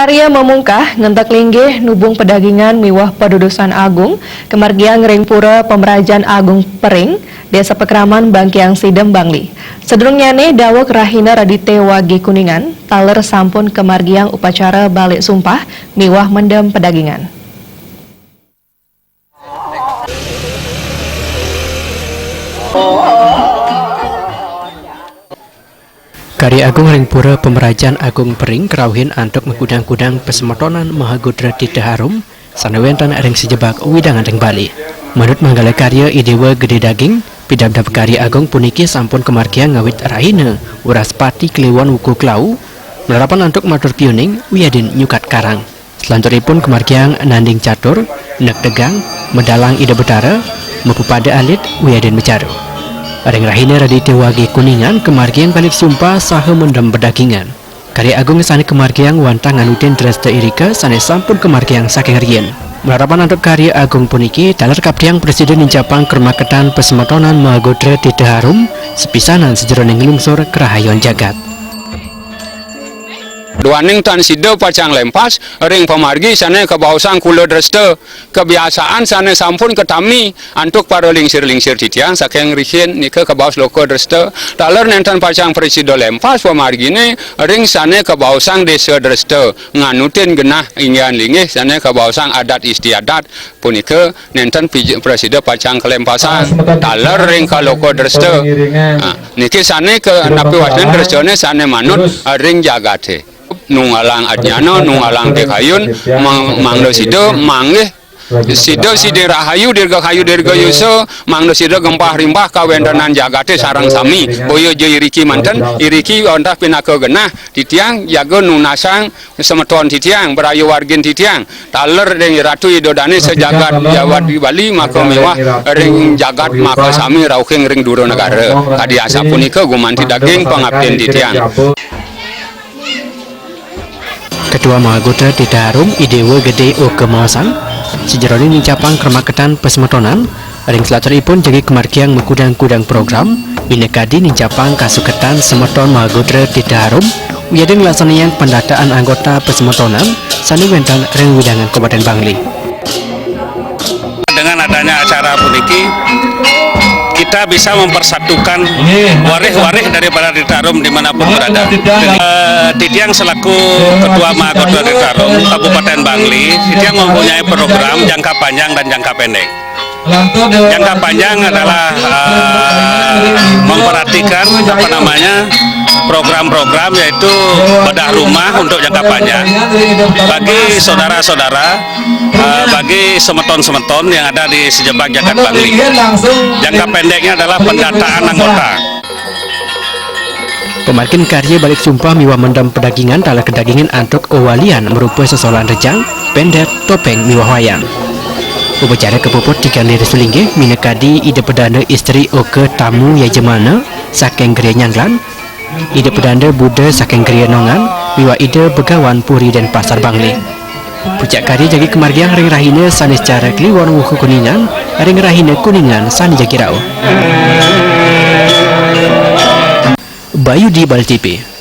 Karya memungkah ngentek linggih nubung pedagingan miwah pedudusan agung kemargiang ringpura pemerajan agung Pering Desa Pekraman Bangkiang Sidem Bangli. Sedurungnya nih dawak rahina radite wagi kuningan taler sampun kemargiang upacara balik sumpah miwah mendem pedagingan. Karya Agung Ringpura Pemerajan Agung Pering kerauhin antuk mengkudang-kudang pesemetonan Mahagudra Tita Harum sanewentan ring sejebak widangan ring Bali. Menurut manggala karya idewa gede daging, pidabdab karya Agung puniki sampun kemargiang ngawit rahina uras pati kliwon wuku klau melarapan antuk matur pioning wiyadin nyukat karang. Selanjutipun kemargiang nanding catur, nek degang, medalang ide betara, mepupada alit wiyadin mecaru. Ring rahina radite wagi kuningan kemargiang balik sumpah saha mendem pedagingan. Karya Agung sane kemargiang wantang nganutin dresta irika sane sampun kemargiang saking rien. Melarapan antuk karya Agung puniki taler kaptiang presiden Ninjapang kermaketan pesemetonan Mahagudra Tita Harum sepisanan sejeroning lungsur kerahayon jagat. Duaning tan sido pacang lempas ring pemargi sana kebausang kula dresta kebiasaan sana sampun ketami antuk para lingsir-lingsir titiang saking rihin nika kebaus loko dresta taler nenten pacang presido lempas pemargi ne ring sana kebausang desa dresta nganutin genah ingyan linggih sana kebausang adat istiadat punika nenten presido pacang kelempasan taler ring ka loko dresta niki sana ke napi wasnen drestane sana manut ring jagate nungalang adnyana nungalang dekayun manglo sido manggih sido sidi rahayu dirga kayu dirga yuso manglo sido gempah rimbah kawendanan jagate sarang sami boyo jo iriki manten iriki ontah pinaka genah titiang jago nunasang semeton titiang berayu wargin titiang taler ring ratu idodane sejagat Jawa di Bali maka mewah ring jagat maka sami rauking ring duro negara kadi asa punika gumanti daging pengabdian titiang. Ketua Mahagudra Tita Harum idewa gede o kemasan sejeroni Ninjapang kermaketan pesemetonan ring selaturipun jadi kemargiang mengkudang-kudang program binekadi Ninjapang kasuketan semeton Mahagudra Tita Harum wiyading laksanayan pendataan anggota pesemetonan sanewentan ring widangan Kabupaten Bangli. Dengan adanya acara puniki kita bisa mempersatukan warih-warih daripada Tita Harum dimanapun berada. Titiang selaku Ketua Mahagudra Tita Harum Kabupaten Bangli, Titiang mempunyai program jangka panjang dan jangka pendek. Jangka panjang adalah memperhatikan program-program yaitu bedah rumah untuk jangka panjang bagi saudara-saudara, bagi semeton-semeton yang ada di sejebak jagat Bangli. Jangka pendeknya adalah pendataan anggota. Pemargin karya balik sumpah miwah mendem pedagingan tala kedagingan antuk owalian merupakan sesolan rejang, pendet, topeng miwah wayang. Upacara kepuput diganti resulinggih minekadi ide pedanda istri oke tamu yajemana saking geria nyanglan, ide pedanda Buddha saking geria nongan, miwah ide begawan puri dan pasar Bangli. Pucak karya jagi kemargiang ring rahina sanis cara kliwon wuku kuningan, ring rahina kuningan sani jagi rau. Bayu di Bal TV.